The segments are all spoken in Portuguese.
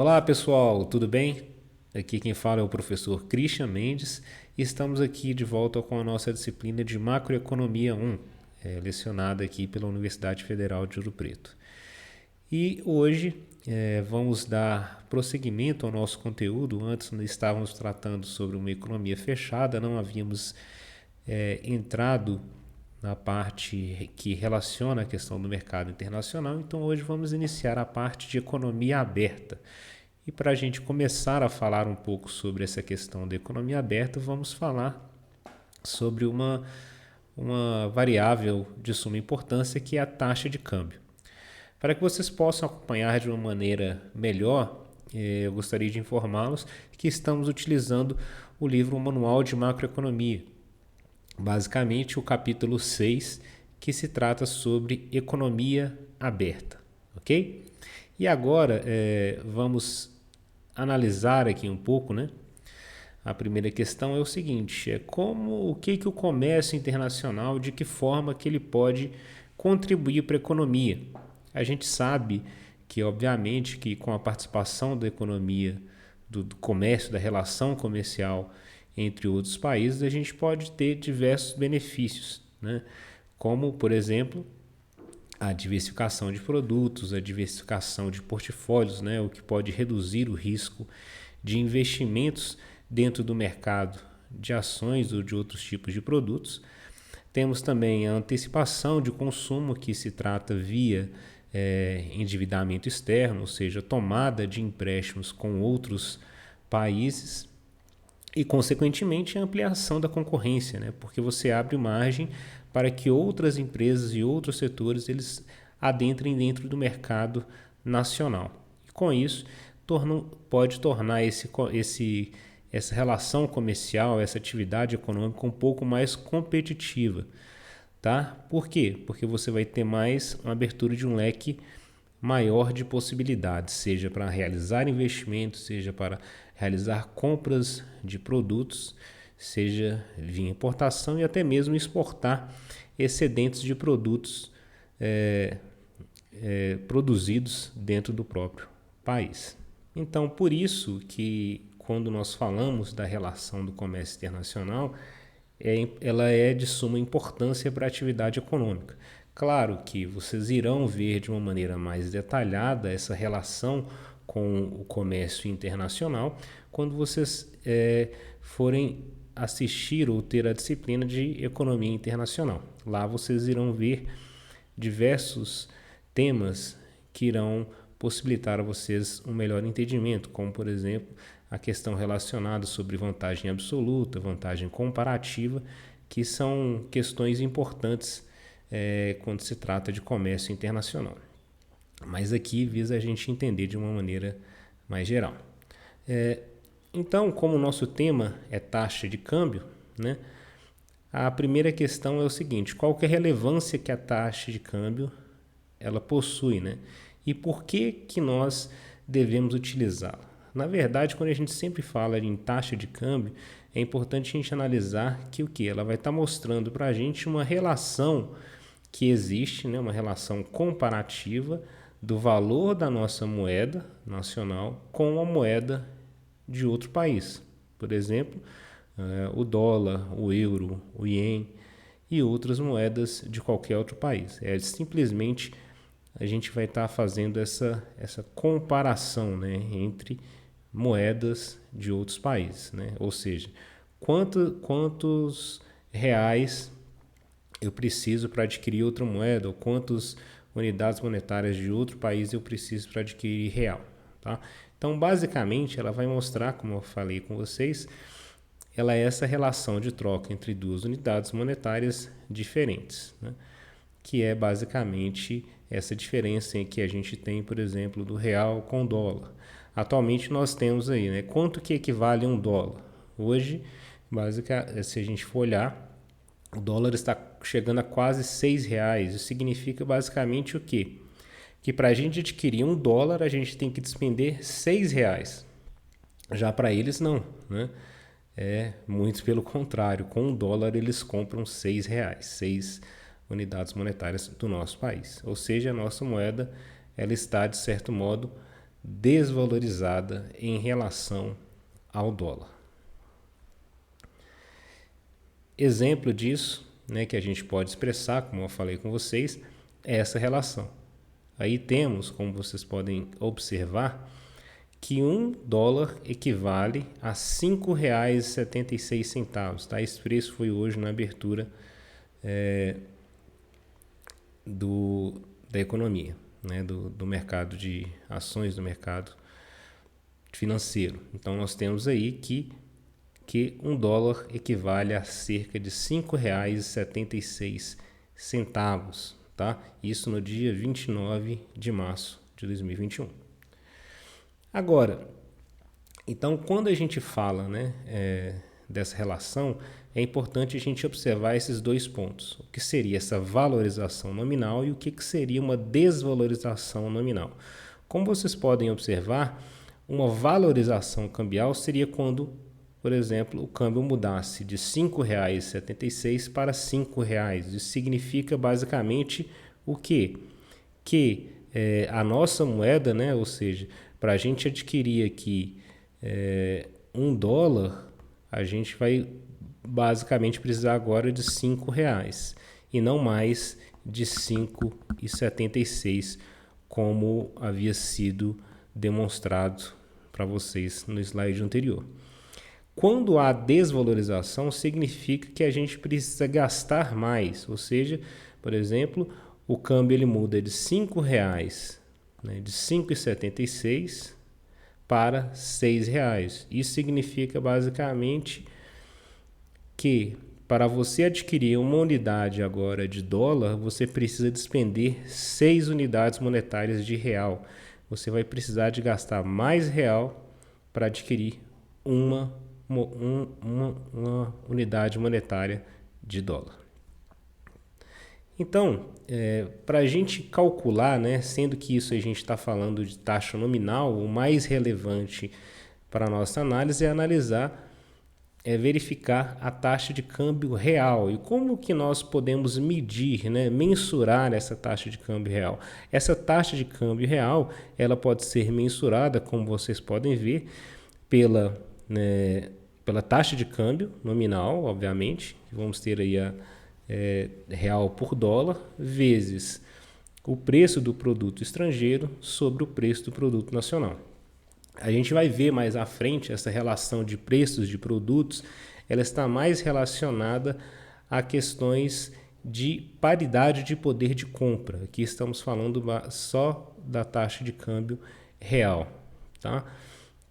Olá pessoal, tudo bem? Aqui quem fala é o professor Christian Mendes e estamos aqui de volta com a nossa disciplina de Macroeconomia 1, lecionada aqui pela Universidade Federal de Ouro Preto. E hoje vamos dar prosseguimento ao nosso conteúdo. Antes estávamos tratando sobre uma economia fechada, não havíamos entrado na parte que relaciona a questão do mercado internacional, então hoje vamos iniciar a parte de economia aberta. E para a gente começar a falar um pouco sobre essa questão da economia aberta, vamos falar sobre uma variável de suma importância que é a taxa de câmbio. Para que vocês possam acompanhar de uma maneira melhor, eu gostaria de informá-los que estamos utilizando o livro Manual de Macroeconomia, basicamente o capítulo 6, que se trata sobre economia aberta, ok? E agora vamos analisar aqui um pouco, né? A primeira questão é o seguinte: o que o comércio internacional, de que forma que ele pode contribuir para a economia? A gente sabe que, obviamente, que com a participação da economia, do comércio, da relação comercial entre outros países, a gente pode ter diversos benefícios, né? Como, por exemplo, a diversificação de produtos, a diversificação de portfólios, né? O que pode reduzir o risco de investimentos dentro do mercado de ações ou de outros tipos de produtos. Temos também a antecipação de consumo, que se trata via endividamento externo, ou seja, tomada de empréstimos com outros países, e, consequentemente, a ampliação da concorrência, né? Porque você abre margem para que outras empresas e outros setores eles adentrem dentro do mercado nacional. E, com isso, pode tornar essa relação comercial, essa atividade econômica um pouco mais competitiva. Tá? Por quê? Porque você vai ter mais uma abertura de um leque maior de possibilidades, seja para realizar investimentos, seja para realizar compras de produtos, seja via importação e até mesmo exportar excedentes de produtos produzidos dentro do próprio país. Então, por isso que quando nós falamos da relação do comércio internacional, ela é de suma importância para a atividade econômica. Claro que vocês irão ver de uma maneira mais detalhada essa relação com o comércio internacional quando vocês forem assistir ou ter a disciplina de economia internacional. Lá vocês irão ver diversos temas que irão possibilitar a vocês um melhor entendimento, como, por exemplo, a questão relacionada sobre vantagem absoluta, vantagem comparativa, que são questões importantes quando se trata de comércio internacional. Mas aqui visa a gente entender de uma maneira mais geral. Então, como o nosso tema é taxa de câmbio, né, a primeira questão é o seguinte: qual que é a relevância que a taxa de câmbio ela possui, né? E por que nós devemos utilizá-la? Na verdade, quando a gente sempre fala em taxa de câmbio, é importante a gente analisar que o que ela vai estar mostrando para a gente uma relação que existe, né, uma relação comparativa do valor da nossa moeda nacional com a moeda de outro país. Por exemplo, o dólar, o euro, o ien e outras moedas de qualquer outro país. Simplesmente a gente vai estar fazendo essa comparação, né, entre moedas de outros países, né? Ou seja, quantos reais eu preciso para adquirir outra moeda, ou quantas unidades monetárias de outro país eu preciso para adquirir real. Tá? Então, basicamente, ela vai mostrar, como eu falei com vocês, ela é essa relação de troca entre duas unidades monetárias diferentes, né? Que é basicamente essa diferença em que a gente tem, por exemplo, do real com o dólar. Atualmente nós temos aí, né, quanto que equivale a um dólar. Hoje, se a gente for olhar, o dólar está chegando a quase R$6. Isso significa basicamente o quê? Que para a gente adquirir um dólar, a gente tem que despender R$6. Já para eles, não, né? Muito pelo contrário. Com um dólar, eles compram R$6, 6 unidades monetárias do nosso país. Ou seja, a nossa moeda ela está, de certo modo, desvalorizada em relação ao dólar. Exemplo disso, né, que a gente pode expressar, como eu falei com vocês, é essa relação. Aí temos, como vocês podem observar, que $1 equivale a R$ 5,76. Tá? Esse preço foi hoje na abertura da economia, né? do mercado de ações, do mercado financeiro. Então nós temos aí que $1 equivale a cerca de R$ 5,76. Tá? Isso no dia 29 de março de 2021. Agora, então, quando a gente fala, né, dessa relação, é importante a gente observar esses dois pontos. O que seria essa valorização nominal e o que seria uma desvalorização nominal. Como vocês podem observar, uma valorização cambial seria quando, por exemplo, o câmbio mudasse de R$ 5,76 para R$ 5,00. Isso significa basicamente o quê? Que a nossa moeda, né, ou seja, para a gente adquirir aqui $1, a gente vai basicamente precisar agora de R$ 5,00 e não mais de R$ 5,76, como havia sido demonstrado para vocês no slide anterior. Quando há desvalorização, significa que a gente precisa gastar mais, ou seja, por exemplo, o câmbio ele muda de R$ 5,00, né, de 5,76 para R$ 6,00. Isso significa basicamente que para você adquirir uma unidade agora de dólar, você precisa despender 6 unidades monetárias de real. Você vai precisar de gastar mais real para adquirir uma unidade monetária de dólar. Então, para a gente calcular, né, sendo que isso a gente está falando de taxa nominal, o mais relevante para a nossa análise é analisar, verificar a taxa de câmbio real. E como que nós podemos medir, né, mensurar essa taxa de câmbio real? Essa taxa de câmbio real, ela pode ser mensurada, como vocês podem ver, pela taxa de câmbio nominal, obviamente. Vamos ter aí a real por dólar, vezes o preço do produto estrangeiro sobre o preço do produto nacional. A gente vai ver mais à frente essa relação de preços de produtos, ela está mais relacionada a questões de paridade de poder de compra. Aqui estamos falando só da taxa de câmbio real. Tá?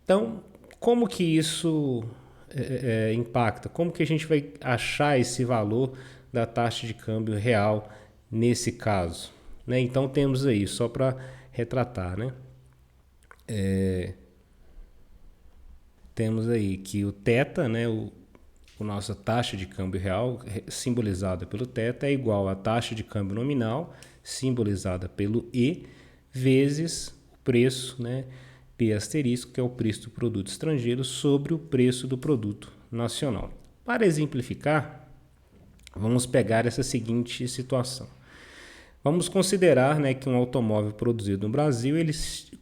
Então, como que isso impacta? Como que a gente vai achar esse valor da taxa de câmbio real nesse caso? Né? Então, temos aí, só para retratar, né? Temos aí que o θ, né, a nossa taxa de câmbio real, simbolizada pelo θ, é igual à taxa de câmbio nominal, simbolizada pelo E, vezes o preço, né, P asterisco, que é o preço do produto estrangeiro, sobre o preço do produto nacional. Para exemplificar, vamos pegar essa seguinte situação. Vamos considerar, né, que um automóvel produzido no Brasil ele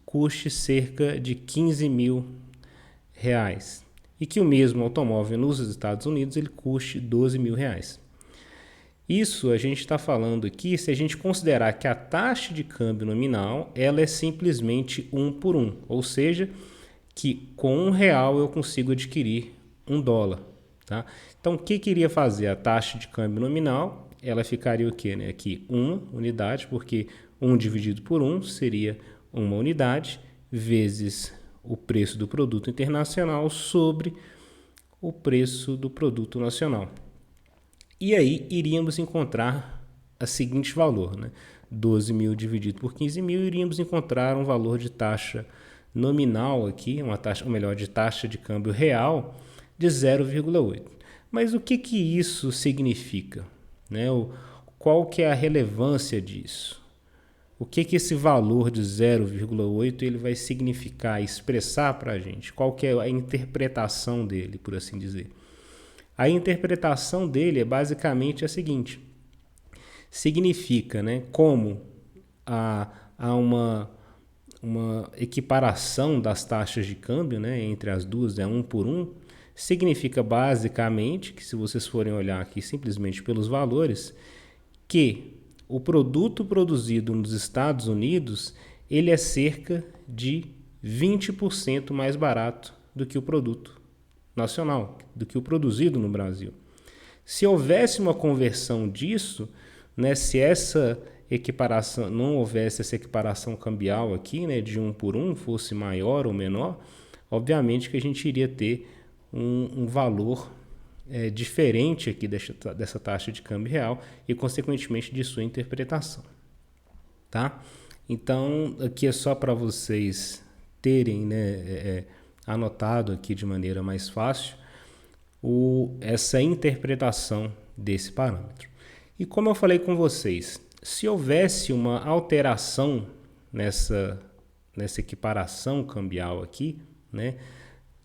custe cerca de R$15.000 e que o mesmo automóvel nos Estados Unidos ele custe R$12.000. Isso a gente está falando aqui se a gente considerar que a taxa de câmbio nominal ela é simplesmente 1 por 1, ou seja, que com R$1 eu consigo adquirir $1. Tá? Então, o que iria fazer? A taxa de câmbio nominal, ela ficaria o quê? Né? Aqui, 1 unidade, porque 1 dividido por 1 seria 1 unidade, vezes o preço do produto internacional sobre o preço do produto nacional. E aí, iríamos encontrar o seguinte valor, né? 12.000 dividido por 15.000, iríamos encontrar um valor de taxa nominal aqui, de taxa de câmbio real, de 0,8. Mas o que isso significa? Né? Qual que é a relevância disso? O que esse valor de 0,8 ele vai significar, expressar para a gente? Qual que é a interpretação dele, por assim dizer? A interpretação dele é basicamente a seguinte. Significa, né, como há uma equiparação das taxas de câmbio, né, entre as duas, é 1 por 1, significa basicamente que, se vocês forem olhar aqui simplesmente pelos valores, que o produto produzido nos Estados Unidos ele é cerca de 20% mais barato do que o produto nacional, do que o produzido no Brasil. Se houvesse uma conversão disso, né, se essa equiparação, não houvesse essa equiparação cambial aqui, né, de 1 por 1, fosse maior ou menor, obviamente que a gente iria ter um valor diferente aqui dessa taxa de câmbio real e, consequentemente, de sua interpretação. Tá? Então, aqui é só para vocês terem, né, anotado aqui de maneira mais fácil essa interpretação desse parâmetro. E como eu falei com vocês, se houvesse uma alteração nessa equiparação cambial aqui, né,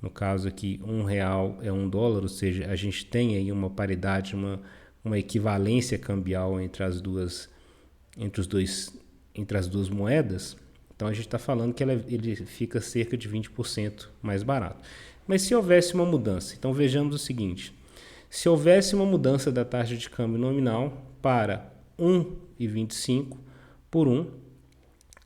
no caso aqui R$1 é $1, ou seja, a gente tem aí uma paridade, uma equivalência cambial entre as duas moedas, então a gente está falando que ele fica cerca de 20% mais barato. Mas se houvesse uma mudança, então vejamos o seguinte: se houvesse uma mudança da taxa de câmbio nominal para 1,25 por 1,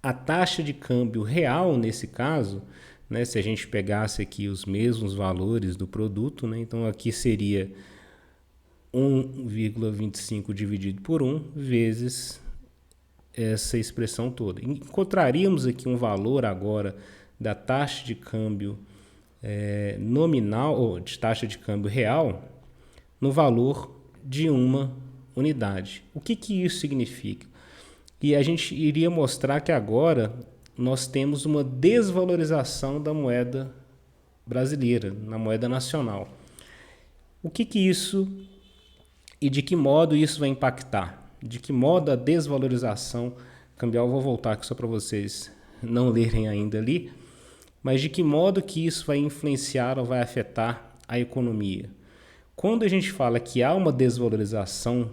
a taxa de câmbio real nesse caso, né, se a gente pegasse aqui os mesmos valores do produto, né, então aqui seria 1,25 dividido por 1 vezes essa expressão toda. Encontraríamos aqui um valor agora da taxa de câmbio nominal, ou de taxa de câmbio real, no valor de uma unidade. O que isso significa? E a gente iria mostrar que agora nós temos uma desvalorização da moeda brasileira, na moeda nacional. O que isso e de que modo isso vai impactar? De que modo a desvalorização cambial, vou voltar aqui só para vocês não lerem ainda ali, mas de que modo que isso vai influenciar ou vai afetar a economia? Quando a gente fala que há uma desvalorização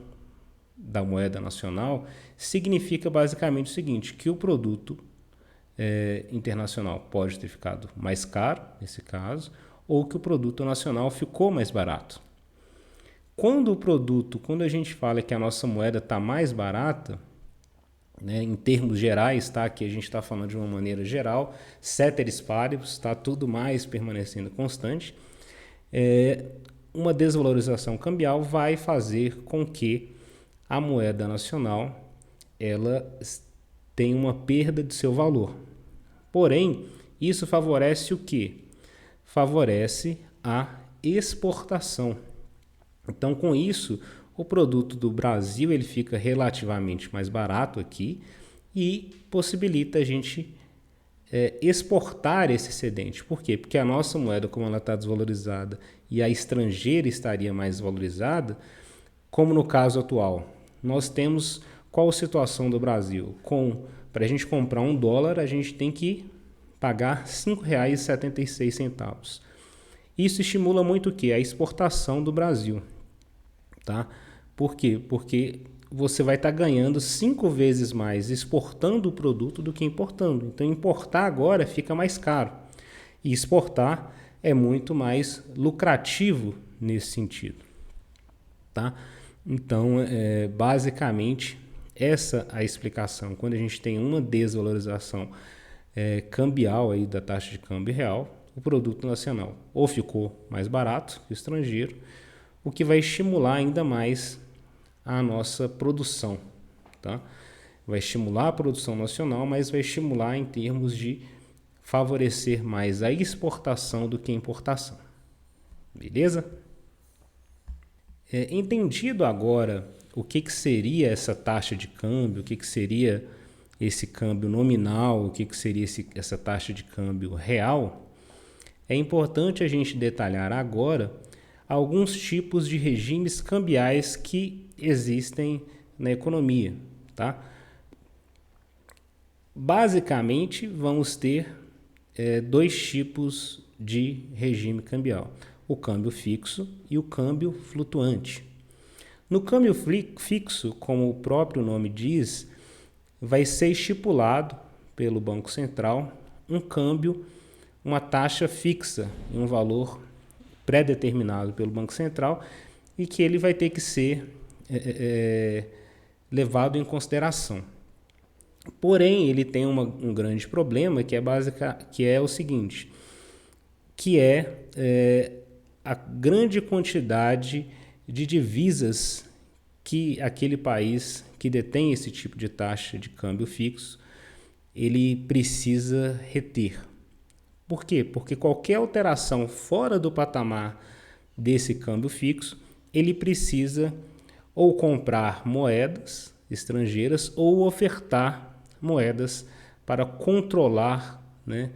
da moeda nacional, significa basicamente o seguinte, que o produto internacional pode ter ficado mais caro, nesse caso, ou que o produto nacional ficou mais barato. Quando a gente fala que a nossa moeda está mais barata, né, em termos gerais, tá? Aqui a gente está falando de uma maneira geral, ceteris paribus, está tudo mais permanecendo constante, uma desvalorização cambial vai fazer com que a moeda nacional ela tenha uma perda de seu valor. Porém, isso favorece o quê? Favorece a exportação. Então, com isso, o produto do Brasil ele fica relativamente mais barato aqui e possibilita a gente exportar esse excedente. Por quê? Porque a nossa moeda, como ela está desvalorizada e a estrangeira estaria mais valorizada, como no caso atual, nós temos qual a situação do Brasil? Para a gente comprar $1, a gente tem que pagar R$ 5,76. Isso estimula muito o quê? A exportação do Brasil. Tá? Por quê? Porque você vai estar ganhando 5 vezes mais exportando o produto do que importando. Então, importar agora fica mais caro. E exportar é muito mais lucrativo nesse sentido. Tá? Então, basicamente, essa é a explicação. Quando a gente tem uma desvalorização cambial aí da taxa de câmbio real, o produto nacional ou ficou mais barato que o estrangeiro, o que vai estimular ainda mais a nossa produção. Tá? Vai estimular a produção nacional, mas vai estimular em termos de favorecer mais a exportação do que a importação. Beleza? Entendido agora o que seria essa taxa de câmbio, o que seria esse câmbio nominal, o que seria essa taxa de câmbio real, é importante a gente detalhar agora alguns tipos de regimes cambiais que existem na economia. Tá? Basicamente, vamos ter dois tipos de regime cambial: o câmbio fixo e o câmbio flutuante. No câmbio fixo, como o próprio nome diz, vai ser estipulado pelo Banco Central um câmbio, uma taxa fixa, um valor pré-determinado pelo Banco Central e que ele vai ter que ser levado em consideração. Porém, ele tem um grande problema que é o seguinte, que é a grande quantidade de divisas que aquele país que detém esse tipo de taxa de câmbio fixo, ele precisa reter. Por quê? Porque qualquer alteração fora do patamar desse câmbio fixo, ele precisa ou comprar moedas estrangeiras ou ofertar moedas para controlar, né,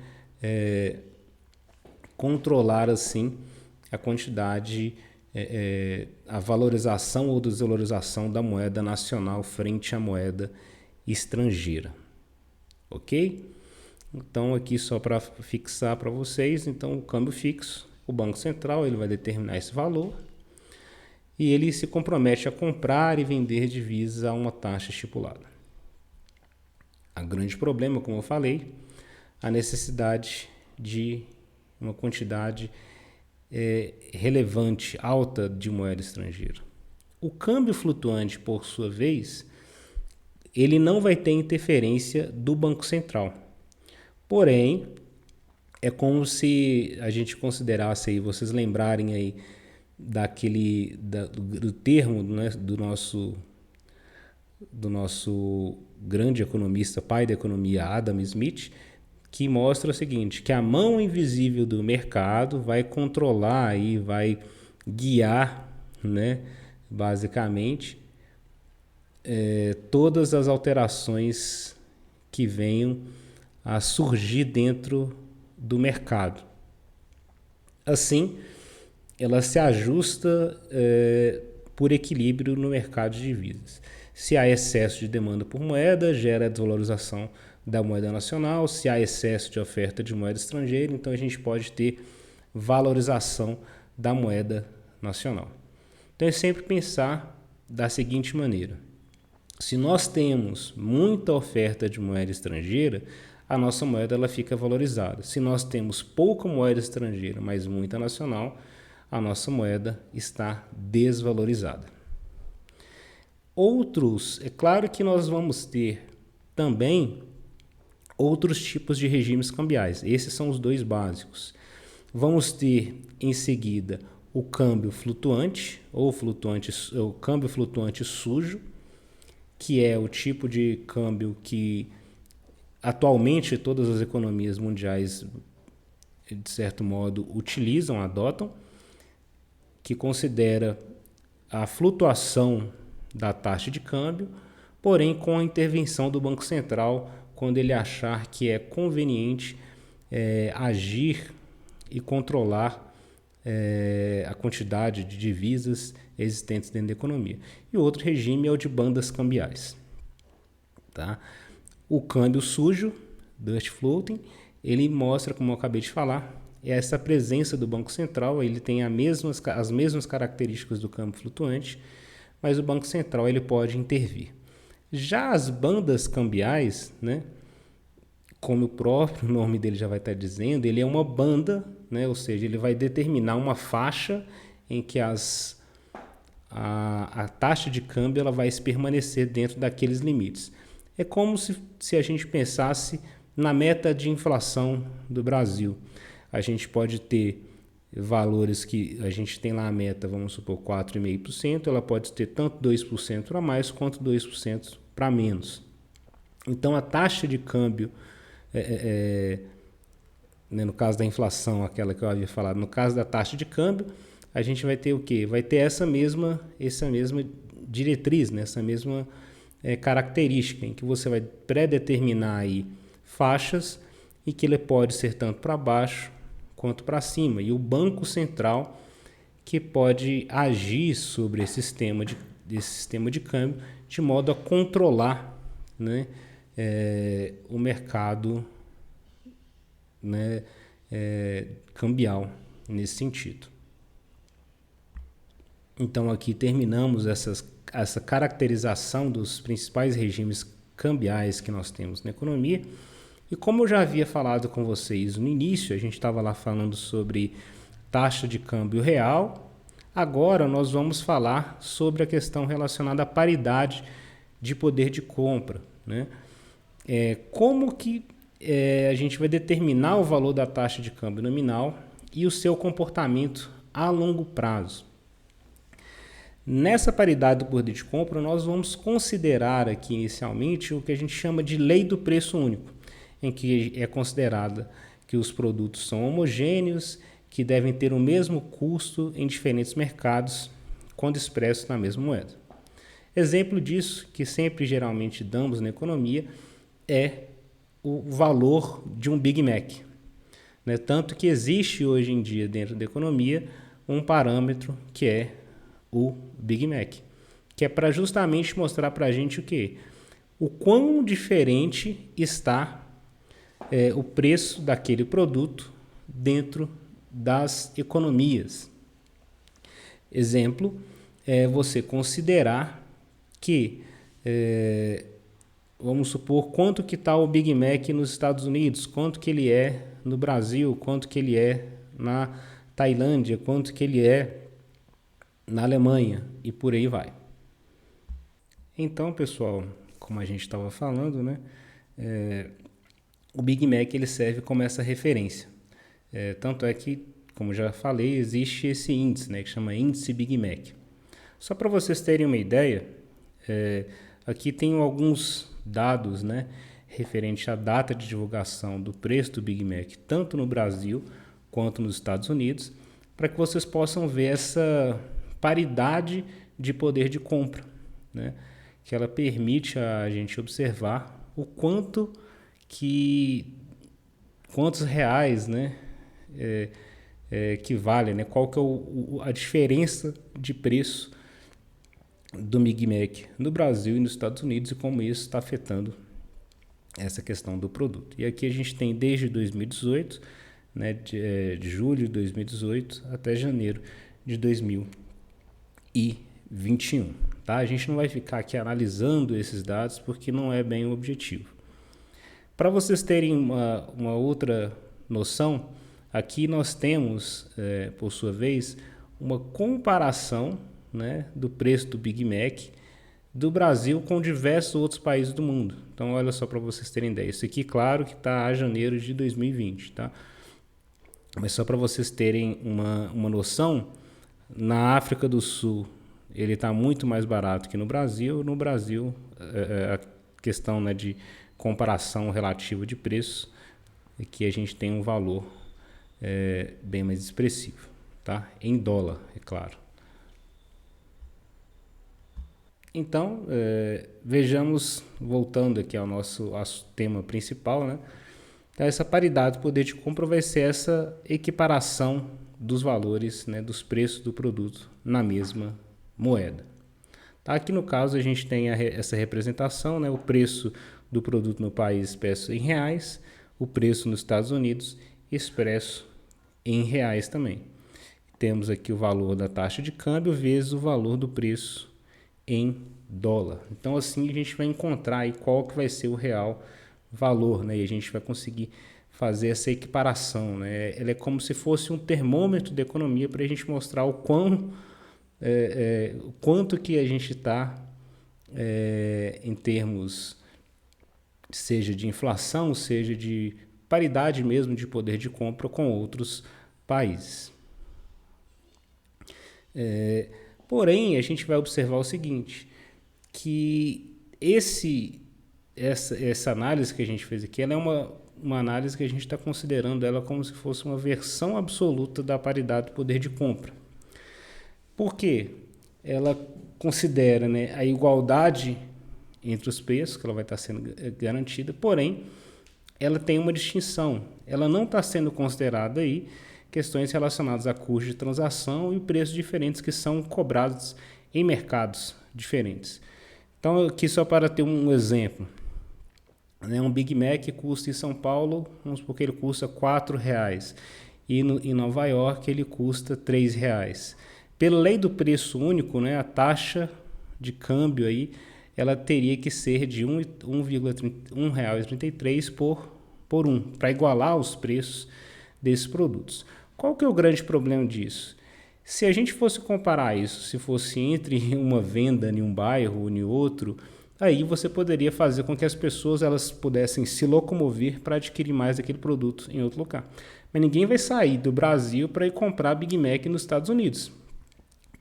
controlar assim a quantidade, a valorização ou desvalorização da moeda nacional frente à moeda estrangeira. Ok? Então aqui só para fixar para vocês, então o câmbio fixo, o Banco Central ele vai determinar esse valor e ele se compromete a comprar e vender divisas a uma taxa estipulada. O grande problema, como eu falei, a necessidade de uma quantidade relevante, alta de moeda estrangeira. O câmbio flutuante, por sua vez, ele não vai ter interferência do Banco Central. Porém, é como se a gente considerasse aí, vocês lembrarem aí do termo, né, do nosso grande economista, pai da economia, Adam Smith, que mostra o seguinte, que a mão invisível do mercado vai controlar e vai guiar, né, basicamente, todas as alterações que venham a surgir dentro do mercado. Assim, ela se ajusta por equilíbrio no mercado de divisas. Se há excesso de demanda por moeda, gera a desvalorização da moeda nacional. Se há excesso de oferta de moeda estrangeira, então a gente pode ter valorização da moeda nacional. Então é sempre pensar da seguinte maneira: se nós temos muita oferta de moeda estrangeira, a nossa moeda ela fica valorizada. Se nós temos pouca moeda estrangeira, mas muita nacional, a nossa moeda está desvalorizada. É claro que nós vamos ter também outros tipos de regimes cambiais. Esses são os dois básicos. Vamos ter em seguida o câmbio flutuante, o câmbio flutuante sujo, que é o tipo de câmbio que atualmente todas as economias mundiais, de certo modo, adotam, que considera a flutuação da taxa de câmbio, porém com a intervenção do Banco Central quando ele achar que é conveniente agir e controlar a quantidade de divisas existentes dentro da economia. E o outro regime é o de bandas cambiais. Tá? O câmbio sujo, Dirty Floating, ele mostra, como eu acabei de falar, essa presença do Banco Central. Ele tem as mesmas características do câmbio flutuante, mas o Banco Central ele pode intervir. Já as bandas cambiais, né, como o próprio nome dele já vai estar dizendo, ele é uma banda, né, ou seja, ele vai determinar uma faixa em que a taxa de câmbio ela vai permanecer dentro daqueles limites. É como se a gente pensasse na meta de inflação do Brasil. A gente pode ter valores que a gente tem lá a meta, vamos supor, 4,5%, ela pode ter tanto 2% para mais quanto 2% para menos. Então, a taxa de câmbio, né, no caso da inflação, aquela que eu havia falado, no caso da taxa de câmbio, a gente vai ter o quê? Vai ter essa mesma diretriz, né, essa mesma característica, em que você vai pré-determinar aí faixas e que ele pode ser tanto para baixo quanto para cima. E o Banco Central que pode agir sobre esse sistema de câmbio de modo a controlar, né, o mercado, né, cambial nesse sentido. Então aqui terminamos essa caracterização dos principais regimes cambiais que nós temos na economia. E como eu já havia falado com vocês no início, a gente estava lá falando sobre taxa de câmbio real. Agora nós vamos falar sobre a questão relacionada à paridade de poder de compra, né? Como que a gente vai determinar o valor da taxa de câmbio nominal e o seu comportamento a longo prazo. Nessa paridade do poder de compra, nós vamos considerar aqui inicialmente o que a gente chama de lei do preço único, em que é considerada que os produtos são homogêneos, que devem ter o mesmo custo em diferentes mercados, quando expressos na mesma moeda. Exemplo disso, que sempre geralmente damos na economia, é o valor de um Big Mac, né? Tanto que existe hoje em dia dentro da economia um parâmetro que é o Big Mac, que é para justamente mostrar para a gente o quê? O quão diferente está o preço daquele produto dentro das economias. Exemplo é você considerar que, vamos supor, quanto que está o Big Mac nos Estados Unidos, quanto que ele é no Brasil, quanto que ele é na Tailândia, quanto que ele é na Alemanha e por aí vai. Então, pessoal, como a gente estava falando, né, o Big Mac ele serve como essa referência. Tanto é que, como já falei, existe esse índice, né, que chama índice Big Mac. Só para vocês terem uma ideia, aqui tem alguns dados, né, referente à data de divulgação do preço do Big Mac, tanto no Brasil quanto nos Estados Unidos, para que vocês possam ver essa paridade de poder de compra, né, que ela permite a gente observar o quantos reais, né, que vale, né, qual que é a diferença de preço do Big Mac no Brasil e nos Estados Unidos e como isso está afetando essa questão do produto. E aqui a gente tem desde 2018, né, de julho de 2018 até janeiro de 2021. Tá? A gente não vai ficar aqui analisando esses dados porque não é bem o objetivo. Para vocês terem uma outra noção, aqui nós temos, por sua vez, uma comparação, né, do preço do Big Mac do Brasil com diversos outros países do mundo. Então, olha só para vocês terem ideia. Isso aqui, claro, que está a janeiro de 2020, tá? Mas só para vocês terem uma noção, na África do Sul ele está muito mais barato que no Brasil. No Brasil, a questão, né, de comparação relativa de preço, aqui a gente tem um valor bem mais expressivo, tá? Em dólar, é claro. Então, vejamos, voltando aqui ao nosso tema principal, né? Então, essa paridade do poder de compra vai ser essa equiparação dos valores, né, dos preços do produto na mesma moeda. Tá? Aqui no caso a gente tem essa representação, né, o preço do produto no país expresso em reais, o preço nos Estados Unidos expresso em reais também. Temos aqui o valor da taxa de câmbio vezes o valor do preço em dólar. Então assim a gente vai encontrar aí qual que vai ser o real valor, né? E a gente vai conseguir fazer essa equiparação, né? Ela é como se fosse um termômetro da economia para a gente mostrar o quanto que a gente está em termos, seja de inflação, seja de paridade mesmo de poder de compra com outros países. Porém, a gente vai observar o seguinte, que essa análise que a gente fez aqui, ela é uma análise que a gente está considerando ela como se fosse uma versão absoluta da paridade do poder de compra. Por quê? Ela considera, né, a igualdade entre os preços, que ela vai estar sendo garantida, porém, ela tem uma distinção. Ela não está sendo considerada aí questões relacionadas a custo de transação e preços diferentes que são cobrados em mercados diferentes. Então, aqui só para ter um exemplo, né, um Big Mac custa em São Paulo, vamos supor que ele custa R$4, e em Nova York ele custa R$3. Pela lei do preço único, né, a taxa de câmbio aí, ela teria que ser de R$1,33 por por 1, para igualar os preços desses produtos. Qual que é o grande problema disso? Se a gente fosse comparar isso, se fosse entre uma venda em um bairro ou em outro, aí você poderia fazer com que as pessoas elas pudessem se locomover para adquirir mais aquele produto em outro lugar. Mas ninguém vai sair do Brasil para ir comprar Big Mac nos Estados Unidos,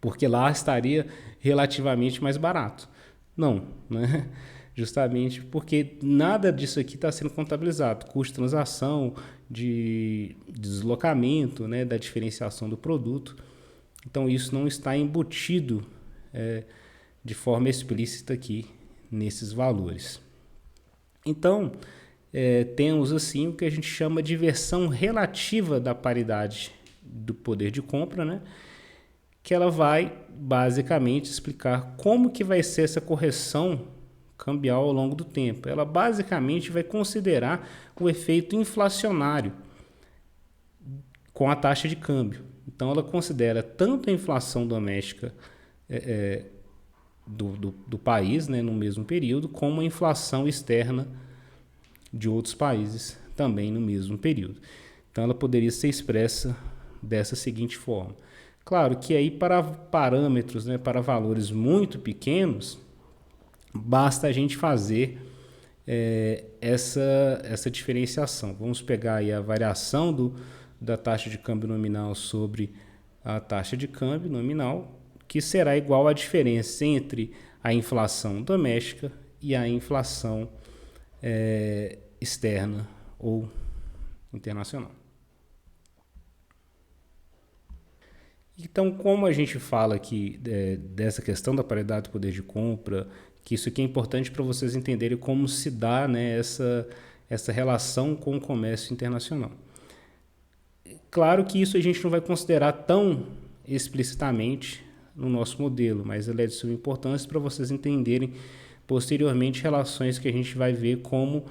porque lá estaria relativamente mais barato. Não, né? Justamente porque nada disso aqui está sendo contabilizado. Custo de transação, de deslocamento, né, da diferenciação do produto. Então, isso não está embutido de forma explícita aqui nesses valores. Então, temos assim o que a gente chama de versão relativa da paridade do poder de compra, né? Que ela vai basicamente explicar como que vai ser essa correção cambial ao longo do tempo. Ela basicamente vai considerar o efeito inflacionário com a taxa de câmbio. Então, ela considera tanto a inflação doméstica do país, né, no mesmo período, como a inflação externa de outros países também no mesmo período. Então, ela poderia ser expressa dessa seguinte forma. Claro que aí para parâmetros, né, para valores muito pequenos, basta a gente fazer essa diferenciação. Vamos pegar aí a variação da taxa de câmbio nominal sobre a taxa de câmbio nominal, que será igual à diferença entre a inflação doméstica e a inflação externa ou internacional. Então, como a gente fala aqui dessa questão da paridade do poder de compra, que isso aqui é importante para vocês entenderem como se dá, né, essa relação com o comércio internacional. Claro que isso a gente não vai considerar tão explicitamente no nosso modelo, mas ele é de suma importância para vocês entenderem posteriormente relações que a gente vai ver como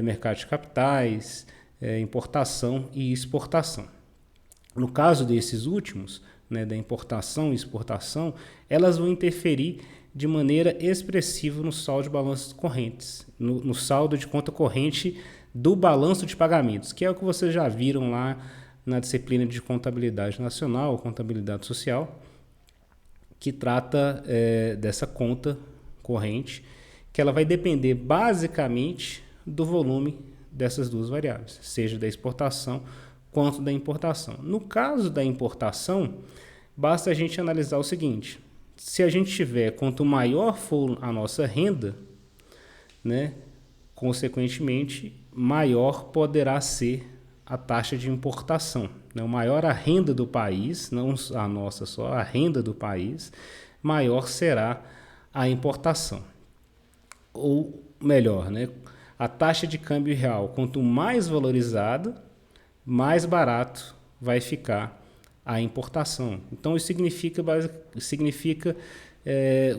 mercado de capitais, importação e exportação. No caso desses últimos, né, da importação e exportação, elas vão interferir de maneira expressiva no saldo de balanços correntes, no saldo de conta corrente do balanço de pagamentos, que é o que vocês já viram lá na disciplina de contabilidade nacional, contabilidade social, que trata dessa conta corrente, que ela vai depender basicamente do volume dessas duas variáveis, seja da exportação quanto da importação. No caso da importação, basta a gente analisar o seguinte: se a gente tiver, quanto maior for a nossa renda, né, consequentemente, maior poderá ser a taxa de importação. Né? O maior a renda do país, não a nossa só, a renda do país, maior será a importação. Ou melhor, né, a taxa de câmbio real, quanto mais valorizada, mais barato vai ficar a importação. Então, isso significa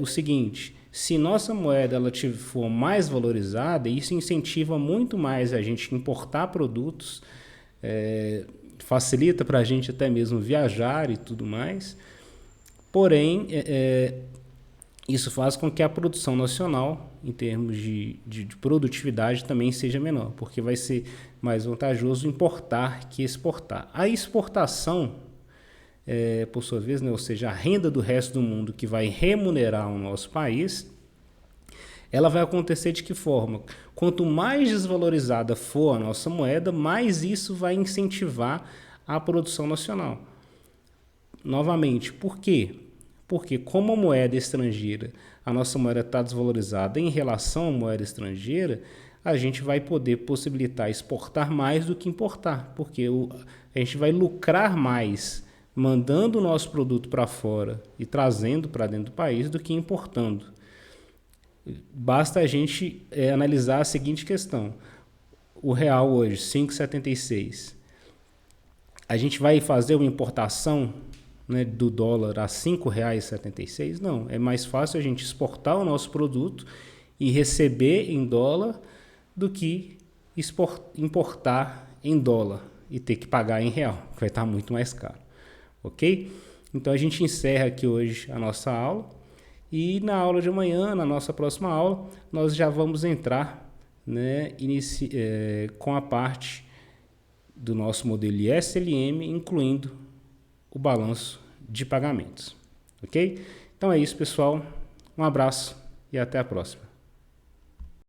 o seguinte: se nossa moeda ela for mais valorizada, isso incentiva muito mais a gente importar produtos, facilita para a gente até mesmo viajar e tudo mais. Porém, isso faz com que a produção nacional, em termos de produtividade, também seja menor, porque vai ser mais vantajoso importar que exportar. A exportação, por sua vez, né, ou seja, a renda do resto do mundo que vai remunerar o nosso país, ela vai acontecer de que forma? Quanto mais desvalorizada for a nossa moeda, mais isso vai incentivar a produção nacional. Novamente, por quê? Porque como a moeda estrangeira, a nossa moeda está desvalorizada em relação à moeda estrangeira, a gente vai poder possibilitar exportar mais do que importar, porque a gente vai lucrar mais mandando o nosso produto para fora e trazendo para dentro do país do que importando. Basta a gente analisar a seguinte questão: o real hoje, 5,76. A gente vai fazer uma importação, né, do dólar a R$ 5,76? Não, é mais fácil a gente exportar o nosso produto e receber em dólar do que importar em dólar e ter que pagar em real, que vai estar muito mais caro, ok? Então a gente encerra aqui hoje a nossa aula e na aula de amanhã, na nossa próxima aula, nós já vamos entrar né, com a parte do nosso modelo ISLM, incluindo o balanço de pagamentos. Ok? Então é isso, pessoal. Um abraço e até a próxima.